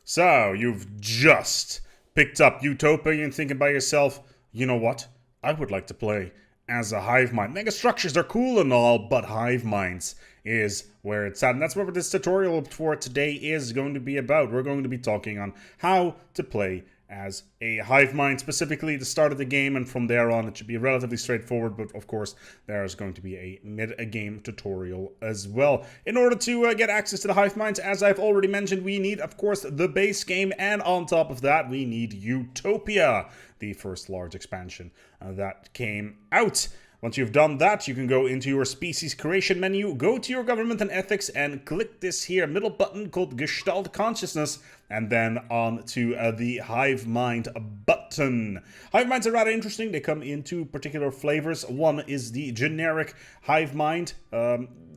So, you've just picked up Utopia and thinking by yourself, you know what? I would like to play as a hive mind. Mega structures are cool and all, but hive minds is where it's at. And that's what this tutorial for today is going to be about. We're going to be talking on how to play as a hive mind, specifically the start of the game, and from there on it should be relatively straightforward, but of course there's going to be a mid-game tutorial as well. In order to get access to the hive minds, as I've already mentioned, we need, of course, the base game, and on top of that we need Utopia, the first large expansion that came out. Once you've done that, you can go into your species creation menu, go to your government and ethics, and click this here middle button called Gestalt Consciousness, and then on to the Hive Mind button. Hive Minds are rather interesting. They come in two particular flavors. One is the generic Hive Mind.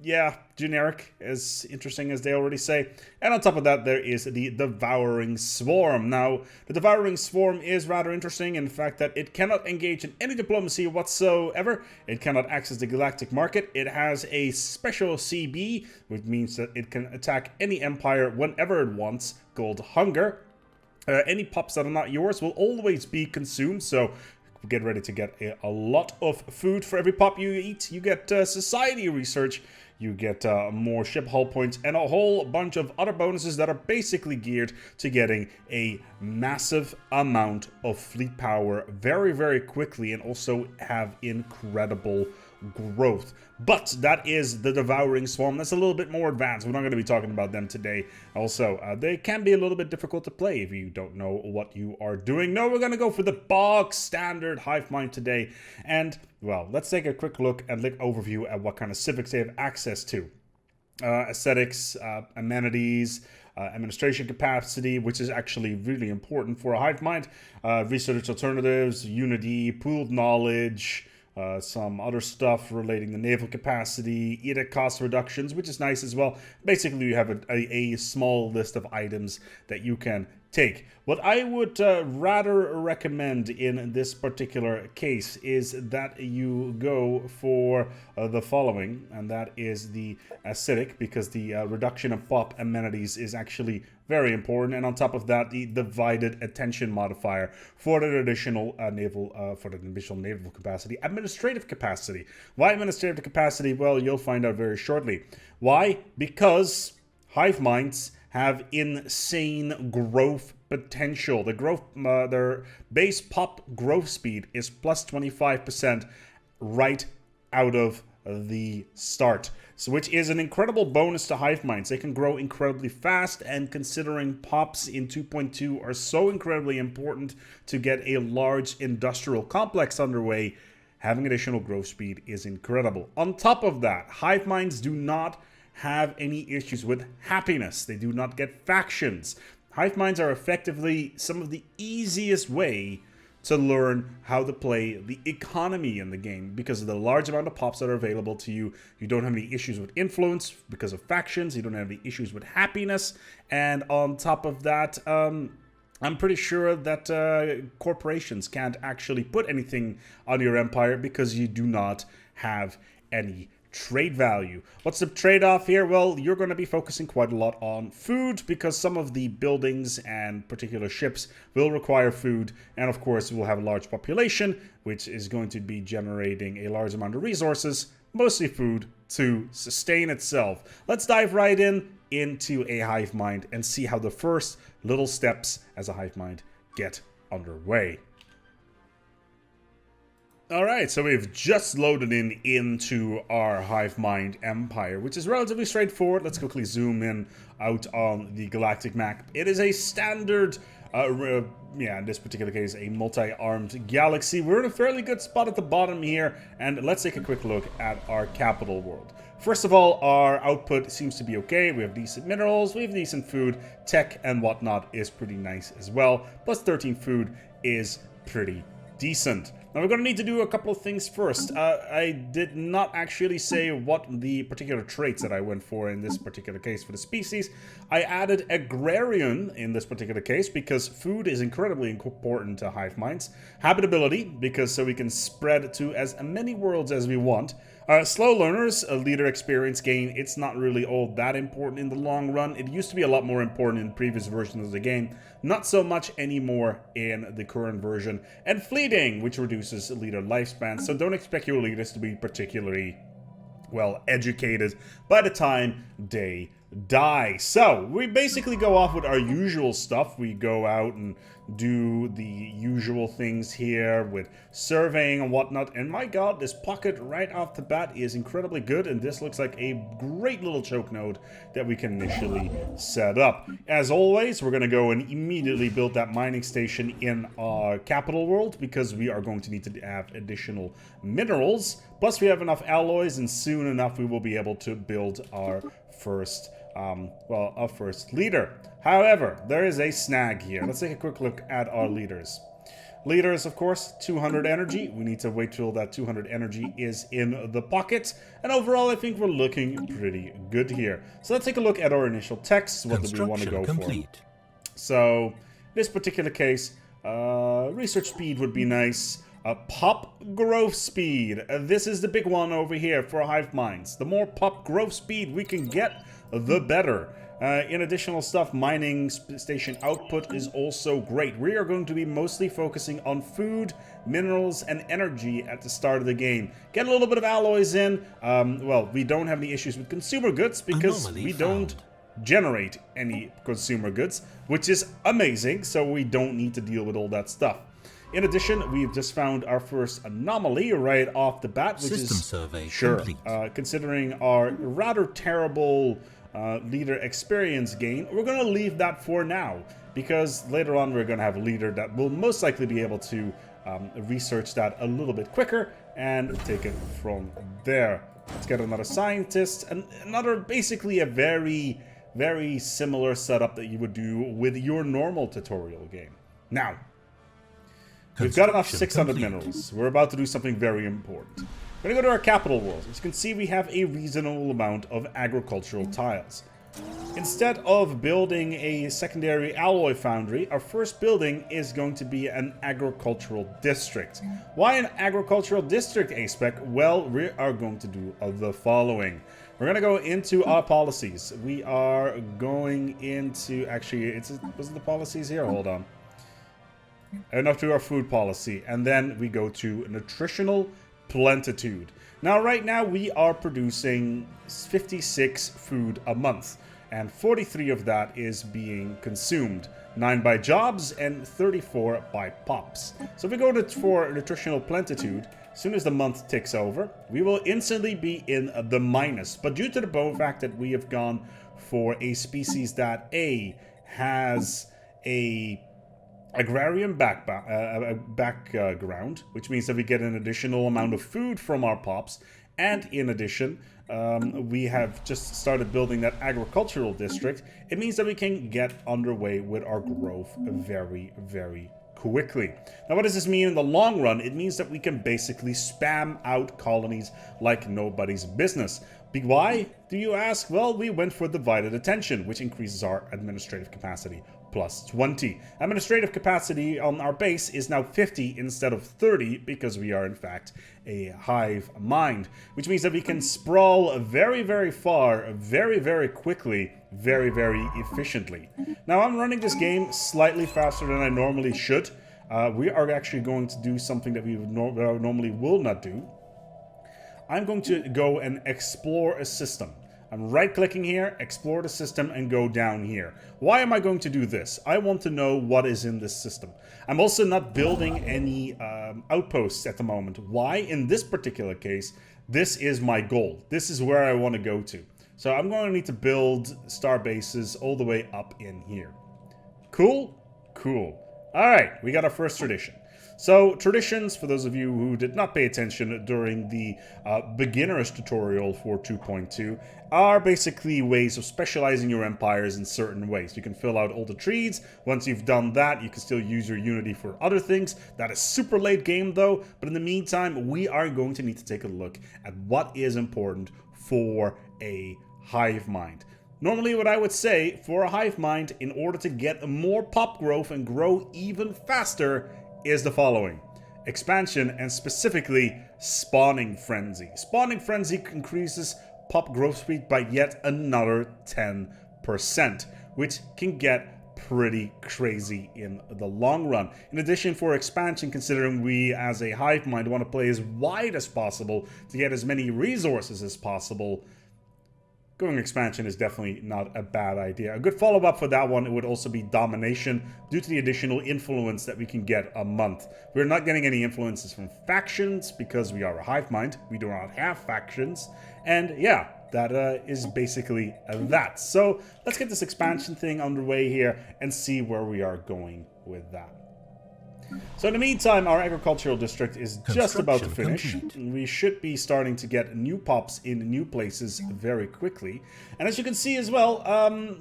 Yeah, generic, as interesting as they already say. And on top of that, there is the Devouring Swarm. Now, the Devouring Swarm is rather interesting in the fact that it cannot engage in any diplomacy whatsoever. It cannot access the galactic market. It has a special CB, which means that it can attack any empire whenever it wants, called Hunger. Any pops that are not yours will always be consumed, so get ready to get a lot of food for every pop you eat. You get society research, you get more ship hull points, and a whole bunch of other bonuses that are basically geared to getting a massive amount of fleet power very, very quickly, and also have incredible growth. But that is the Devouring Swarm. That's a little bit more advanced. We're not going to be talking about them today. Also, they can be a little bit difficult to play if you don't know what you are doing. No, we're going to go for the bog standard hive mind today. And, well, let's take a quick look and look overview at what kind of civics they have access to. Aesthetics, amenities, administration capacity, which is actually really important for a hive mind, research alternatives, unity, pooled knowledge, some other stuff relating to naval capacity, edict cost reductions, which is nice as well. Basically, you have a small list of items that you can take. What I would rather recommend in this particular case is that you go for the following, and that is the acidic, because the reduction of pop amenities is actually very important, and on top of that, the divided attention modifier for the additional naval capacity. Administrative capacity. Why administrative capacity? Well, you'll find out very shortly. Why? Because hive minds have insane growth potential. Their base pop growth speed is plus 25% right out of the start, so which is an incredible bonus to hive minds. They can grow incredibly fast, and considering pops in 2.2 are so incredibly important to get a large industrial complex underway, having additional growth speed is incredible. On top of that, hive minds do not have any issues with happiness. They do not get factions. Hive minds are effectively some of the easiest way to learn how to play the economy in the game because of the large amount of pops that are available to you. You don't have any issues with influence because of factions. You don't have any issues with happiness. And on top of that, I'm pretty sure that corporations can't actually put anything on your empire because you do not have any trade value. What's the trade-off here? Well, you're going to be focusing quite a lot on food because some of the buildings and particular ships will require food, and of course we'll have a large population which is going to be generating a large amount of resources, mostly food, to sustain itself. Let's dive right into a hive mind and see how the first little steps as a hive mind get underway. Alright, so we've just loaded into our hive mind empire, which is relatively straightforward. Let's quickly zoom in out on the galactic map. It is a standard, in this particular case, a multi-armed galaxy. We're in a fairly good spot at the bottom here, and let's take a quick look at our capital world. First of all, our output seems to be okay. We have decent minerals, we have decent food, tech and whatnot is pretty nice as well. Plus 13 food is pretty decent. Now we're going to need to do a couple of things first. I did not actually say what the particular traits that I went for in this particular case for the species. I added agrarian in this particular case because food is incredibly important to hive minds. Habitability, because so we can spread to as many worlds as we want. Slow learners, a leader experience gain, it's not really all that important in the long run. It used to be a lot more important in previous versions of the game, not so much anymore in the current version. And fleeting, which reduces leader lifespan, so don't expect your leaders to be particularly well educated by the time they die. So we basically go off with our usual stuff. We go out and do the usual things here with surveying and whatnot, and my god, this pocket right off the bat is incredibly good, and this looks like a great little choke node that we can initially set up. As always, we're going to go and immediately build that mining station in our capital world because we are going to need to have additional minerals, plus we have enough alloys, and soon enough we will be able to build our first our first leader. However, there is a snag here. Let's take a quick look at our leaders. Leaders, of course, 200 energy. We need to wait till that 200 energy is in the pocket. And overall, I think we're looking pretty good here. So let's take a look at our initial text. What do we want to go for? So, this particular case, research speed would be nice. Pop growth speed. This is the big one over here for hive minds. The more pop growth speed we can get, the better. In additional stuff, mining station output is also great. We are going to be mostly focusing on food, minerals, and energy at the start of the game. Get a little bit of alloys in. Well, we don't have any issues with consumer goods because we don't generate any consumer goods, which is amazing, so we don't need to deal with all that stuff. In addition, we've just found our first anomaly right off the bat, which System is survey sure, complete. considering our rather terrible leader experience gain, we're going to leave that for now, because later on we're going to have a leader that will most likely be able to research that a little bit quicker and take it from there. Let's get another scientist, and another basically a very, very similar setup that you would do with your normal tutorial game. Now, we've got enough 600 minerals. We're about to do something very important. We're going to go to our capital world. As you can see, we have a reasonable amount of agricultural tiles. Instead of building a secondary alloy foundry, our first building is going to be an agricultural district. Why an agricultural district, ASpec? Well, we are going to do the following. We're going to go into our policies. We are going into... Actually, was it the policies here? Hold on. Enough to our food policy, and then we go to nutritional plentitude. Now, right now, we are producing 56 food a month, and 43 of that is being consumed. 9 by jobs and 34 by pops. So if we go for nutritional plentitude, as soon as the month ticks over, we will instantly be in the minus. But due to the fact that we have gone for a species that has a agrarian background, which means that we get an additional amount of food from our pops, and in addition, we have just started building that agricultural district. It means that we can get underway with our growth very, very quickly. Now, what does this mean in the long run? It means that we can basically spam out colonies like nobody's business. Why, do you ask? Well, we went for divided attention, which increases our administrative capacity plus 20. Administrative capacity on our base is now 50 instead of 30 because we are in fact a hive mind, which means that we can sprawl very, very far, very, very quickly, very, very efficiently. Now, I'm running this game slightly faster than I normally should. We are actually going to do something that we normally will not do. I'm going to go and explore a system. I'm right-clicking here, explore the system, and go down here. Why am I going to do this? I want to know what is in this system. I'm also not building any outposts at the moment. Why? In this particular case, this is my goal. This is where I want to go to. So I'm going to need to build star bases all the way up in here. Cool? Cool. Alright, we got our first tradition. So traditions, for those of you who did not pay attention during the beginner's tutorial for 2.2, are basically ways of specializing your empires in certain ways. You can fill out all the trees. Once you've done that, you can still use your unity for other things. That is super late game though, but in the meantime, we are going to need to take a look at what is important for a hive mind. Normally what I would say for a hive mind, in order to get more pop growth and grow even faster, is the following. Expansion, and specifically Spawning Frenzy. Spawning Frenzy increases pop growth speed by yet another 10%, which can get pretty crazy in the long run. In addition, for expansion, considering we as a hive mind want to play as wide as possible to get as many resources as possible, going expansion is definitely not a bad idea. A good follow-up for that one, it would also be Domination, due to the additional influence that we can get a month. We're not getting any influences from factions because we are a hive mind. We do not have factions. And yeah, that is basically that. So let's get this expansion thing underway here and see where we are going with that. So in the meantime, our agricultural district is just about to finish. Complete. We should be starting to get new pops in new places very quickly. And as you can see as well,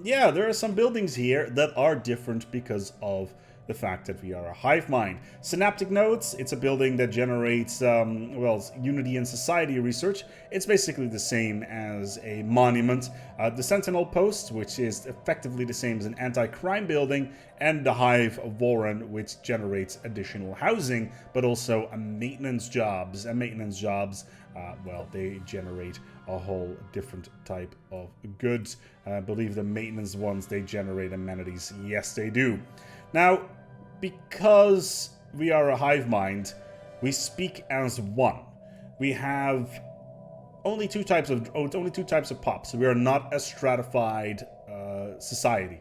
yeah, there are some buildings here that are different because of the fact that we are a hive mind. Synaptic Nodes, it's a building that generates, well, Unity and Society research. It's basically the same as a monument. The Sentinel Post, which is effectively the same as an anti-crime building, and the Hive Warren, which generates additional housing, but also maintenance jobs. And maintenance jobs, well, they generate a whole different type of goods. I believe the maintenance ones, they generate amenities. Yes, they do. Now, because we are a hive mind, we speak as one. We have only two types of pops. We are not a stratified society.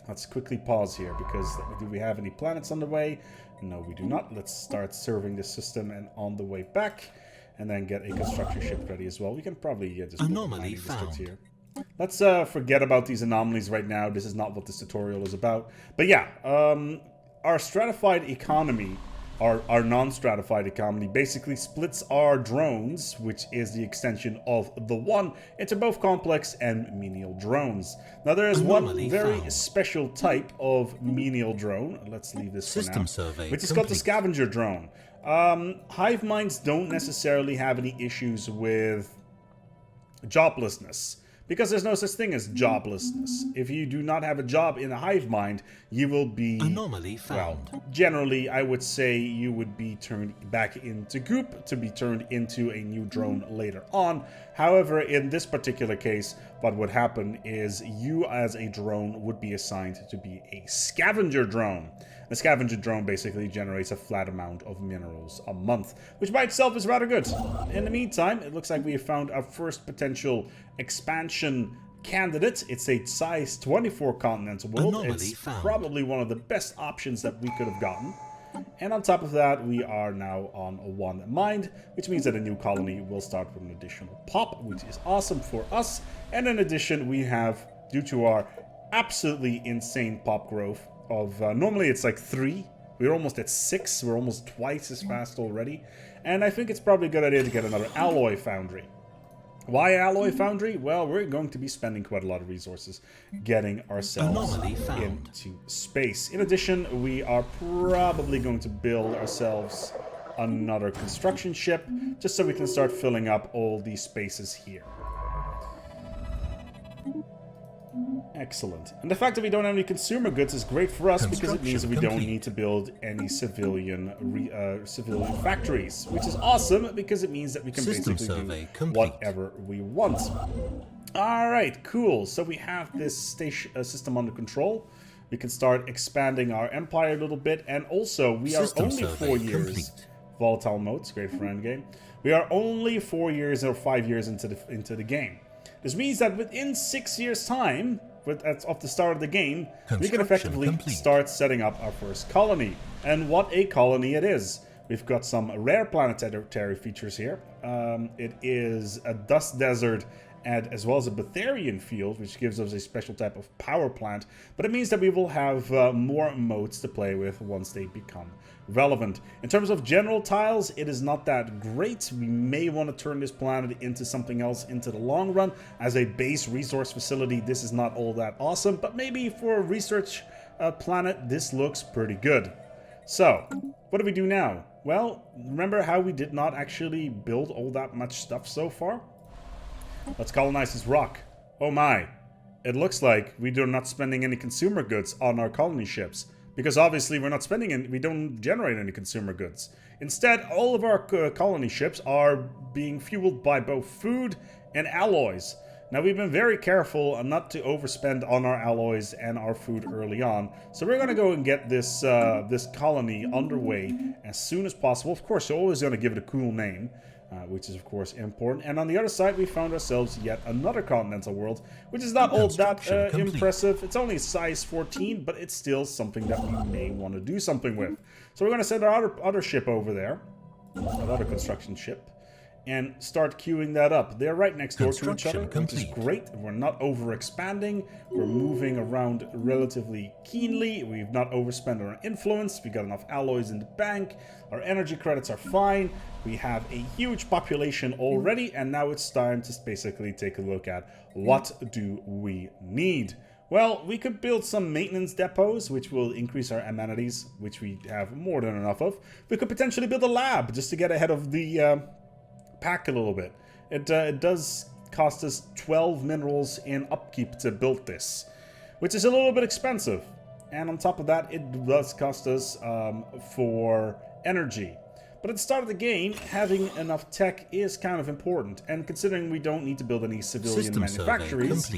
Let's quickly pause here because do we have any planets on the way? No, we do not. Let's start serving the system and on the way back, and then get a construction ship ready as well. We can probably just anomaly found here. Let's forget about these anomalies right now. This is not what this tutorial is about. But yeah, our stratified economy, our non-stratified economy, basically splits our drones, which is the extension of the one, into both complex and menial drones. Now there is one very special type of menial drone. Let's leave this for now, which is called the Scavenger Drone. Hive minds don't necessarily have any issues with joblessness, because there's no such thing as joblessness. If you do not have a job in a hive mind, you will be, well, generally, I would say you would be turned back into goop to be turned into a new drone later on. However, in this particular case, what would happen is you as a drone would be assigned to be a scavenger drone. The scavenger drone basically generates a flat amount of minerals a month, which by itself is rather good. In the meantime, it looks like we have found our first potential expansion candidate. It's a size 24 continental world. It's probably one of the best options that we could have gotten. And on top of that, we are now on a one mind, which means that a new colony will start with an additional pop, which is awesome for us. And in addition, we have, due to our absolutely insane pop growth of, normally it's like 3, we're almost at 6, we're almost twice as fast already. And I think it's probably a good idea to get another alloy foundry. Why alloy foundry? Well, we're going to be spending quite a lot of resources getting ourselves into space. In addition, we are probably going to build ourselves another construction ship, just so we can start filling up all these spaces here. Excellent. And the fact that we don't have any consumer goods is great for us because it means that we don't need to build any civilian factories, which is awesome because it means that we can basically do whatever we want. Alright, cool. So we have this system under control. We can start expanding our empire a little bit, and also we are only 4 years. Volatile modes, great for endgame. We are only 4 years or 5 years into the game. This means that within 6 years' time, of the start of the game, we can effectively start setting up our first colony. And what a colony it is! We've got some rare planetary features here. It is a dust desert and as well as a Betharian field, which gives us a special type of power plant, but it means that we will have more modes to play with once they become relevant. In terms of general tiles, it is not that great. We may want to turn this planet into something else into the long run. As a base resource facility, this is not all that awesome, but maybe for a research planet, this looks pretty good. So, what do we do now? Well, remember how we did not actually build all that much stuff so far? Let's colonize this rock. Oh my. It looks like we are not spending any consumer goods on our colony ships. Because obviously we're not spending any, we don't generate any consumer goods. Instead, all of our colony ships are being fueled by both food and alloys. Now, we've been very careful not to overspend on our alloys and our food early on. So we're going to go and get this this colony underway as soon as possible. Of course, you're always going to give it a cool name, which is, of course, important. And on the other side, we found ourselves yet another continental world, which is not all that impressive. It's only size 14, but it's still something that we may want to do something with. So we're going to send our other ship over there, another construction ship, and start queuing that up. They're right next door to each other, which is great. We're not over-expanding. We're moving around relatively keenly. We've not overspent on our influence. We got enough alloys in the bank. Our energy credits are fine. We have a huge population already, and now it's time to basically take a look at what do we need. Well, we could build some maintenance depots, which will increase our amenities, which we have more than enough of. We could potentially build a lab just to get ahead of the pack a little bit. It does cost us 12 minerals in upkeep to build this, which is a little bit expensive. And on top of that, it does cost us for energy. But at the start of the game, having enough tech is kind of important. And considering we don't need to build any civilian manufactories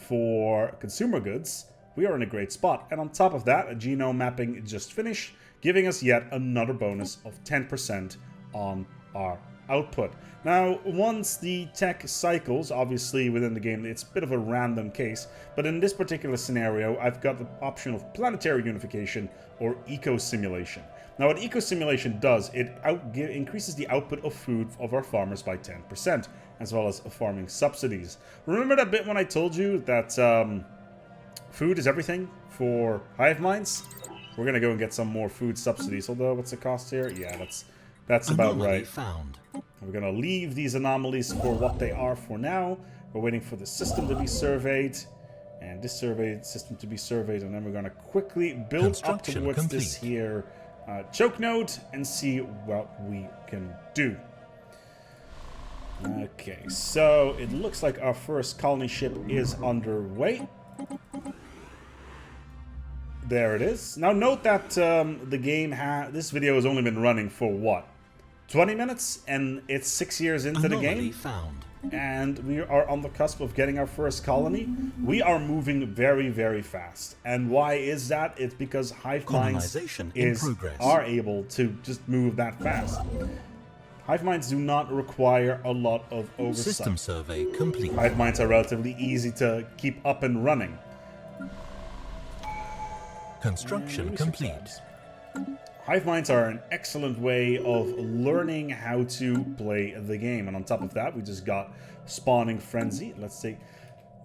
for consumer goods, we are in a great spot. And on top of that, a genome mapping just finished, giving us yet another bonus of 10% on our output. Now, once the tech cycles, obviously within the game, it's a bit of a random case, but in this particular scenario, I've got the option of planetary unification or eco-simulation. Now, what eco-simulation does, it increases the output of food of our farmers by 10%, as well as farming subsidies. Remember that bit when I told you that food is everything for Hiveminds? We're going to go and get some more food subsidies, although what's the cost here? Yeah, that's about right. Found. We're going to leave these anomalies for what they are for now. We're waiting for the system to be surveyed, and this system to be surveyed, and then we're going to quickly build up towards this here choke node and see what we can do. Okay, so it looks like our first colony ship is underway. There it is. Now note that the game this video has only been running for what? 20 minutes, and it's 6 years into the game, and we are on the cusp of getting our first colony. We are moving very, very fast. And why is that? It's because Hiveminds are able to just move that fast. Hiveminds do not require a lot of oversight. System survey complete. Hiveminds are relatively easy to keep up and running. Construction complete. Hiveminds are an excellent way of learning how to play the game. And on top of that, we just got Spawning Frenzy. Let's see.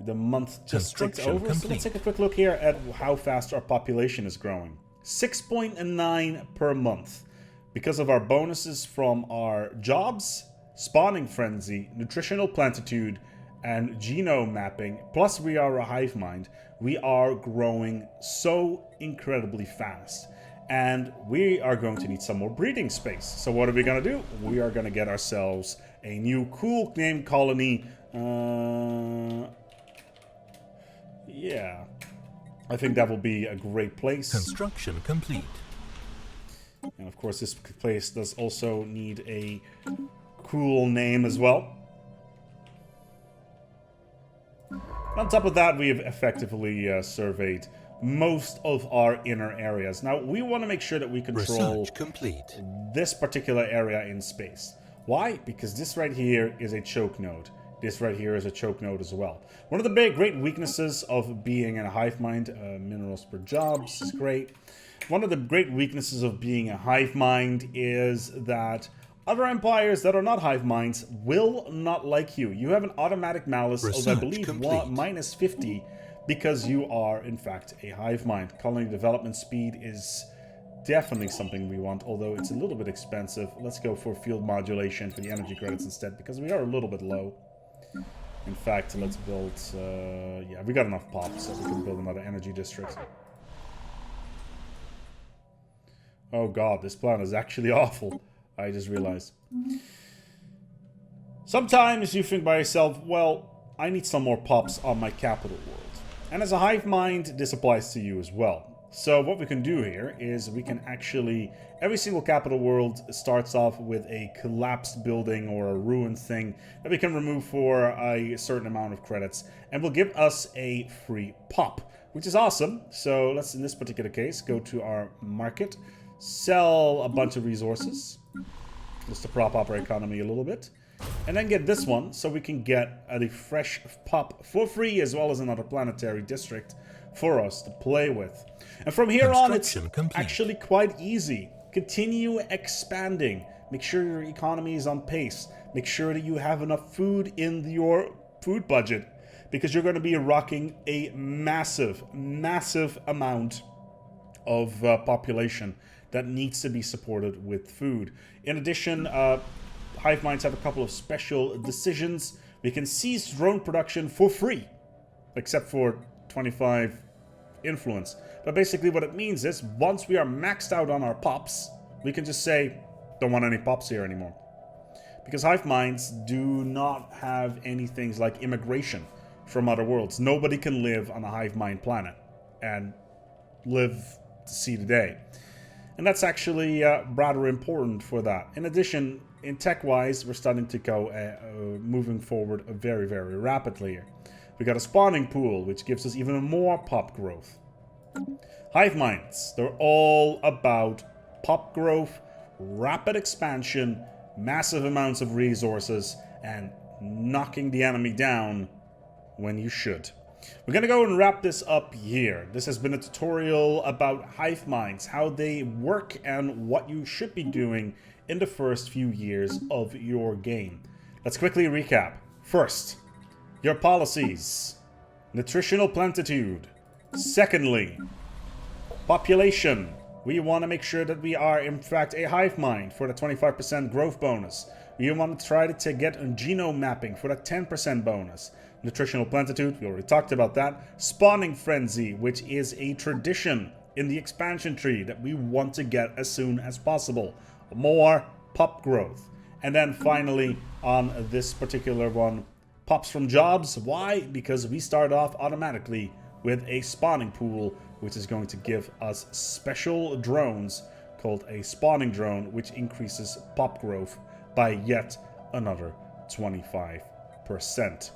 The month just ticked over. So let's take a quick look here at how fast our population is growing. 6.9 per month. Because of our bonuses from our jobs, Spawning Frenzy, Nutritional Plentitude, and genome mapping, plus we are a Hivemind, we are growing so incredibly fast. And we are going to need some more breeding space. So what are we going to do? We are going to get ourselves a new cool name colony. Yeah. I think that will be a great place. Construction complete. And of course this place does also need a cool name as well. On top of that, we have effectively surveyed most of our inner areas. Now, we want to make sure that we control this particular area in space. Why? Because this right here is a choke node. This right here is a choke node as well. One of the great weaknesses of being in a Hivemind, minerals per jobs is great. One of the great weaknesses of being a Hivemind is that Other empires that are not hive minds will not like you. You have an automatic malice of, I believe, minus 50 because you are, in fact, a hive mind. Colony development speed is definitely something we want, although it's a little bit expensive. Let's go for field modulation for the energy credits instead, because we are a little bit low. In fact, let's build... yeah, we got enough pops, so we can build another energy district. Oh god, this plan is actually awful. I just realized. Sometimes you think by yourself, well, I need some more pops on my capital world. And as a hive mind, this applies to you as well. So what we can do here is we can actually... Every single capital world starts off with a collapsed building or a ruined thing that we can remove for a certain amount of credits. And will give us a free pop, which is awesome. So let's, in this particular case, go to our market. Sell a bunch of resources, just to prop up our economy a little bit, and then get this one so we can get a fresh pop for free, as well as another planetary district for us to play with. And from here on, it's actually quite easy. Continue expanding. Make sure your economy is on pace. Make sure that you have enough food in your food budget, because you're going to be rocking a massive, massive amount of population that needs to be supported with food. In addition, hive minds have a couple of special decisions. We can cease drone production for free, except for 25 influence. But basically what it means is, once we are maxed out on our pops, we can just say, don't want any pops here anymore. Because hive minds do not have any things like immigration from other worlds. Nobody can live on a hive mind planet and live to see the day. And that's actually rather important for that. In addition, in tech-wise, we're starting to go moving forward very, very rapidly here. We got a spawning pool, which gives us even more pop growth. Hive minds, they're all about pop growth, rapid expansion, massive amounts of resources, and knocking the enemy down when you should. We're going to go and wrap this up here. This has been a tutorial about hive minds, how they work, and what you should be doing in the first few years of your game. Let's quickly recap. First, your policies. Nutritional plentitude. Secondly, population. We want to make sure that we are, in fact, a hive mind for the 25% growth bonus. We want to try to get a genome mapping for the 10% bonus. Nutritional plentitude, we already talked about that. Spawning frenzy, which is a tradition in the expansion tree that we want to get as soon as possible. More pop growth. And then finally, on this particular one, pops from jobs. Why? Because we start off automatically with a spawning pool, which is going to give us special drones called a spawning drone, which increases pop growth by yet another 25%.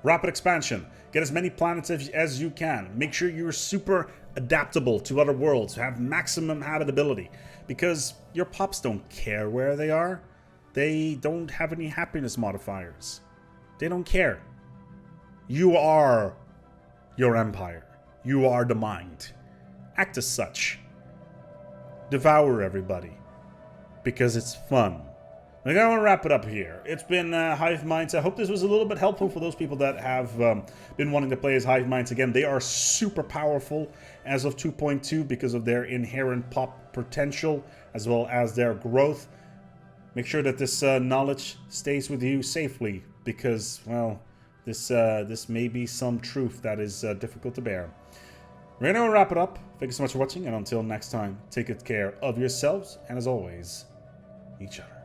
Rapid expansion. Get as many planets as you can. Make sure you're super adaptable to other worlds. Have maximum habitability. Because your pops don't care where they are. They don't have any happiness modifiers. They don't care. You are your empire. You are the mind. Act as such. Devour everybody. Because it's fun. I'm going to wrap it up here. It's been Hive Minds. I hope this was a little bit helpful for those people that have been wanting to play as Hive Minds again. They are super powerful as of 2.2 because of their inherent pop potential as well as their growth. Make sure that this knowledge stays with you safely because, well, this may be some truth that is difficult to bear. We're going to wrap it up. Thank you so much for watching, and until next time, take good care of yourselves, and as always, each other.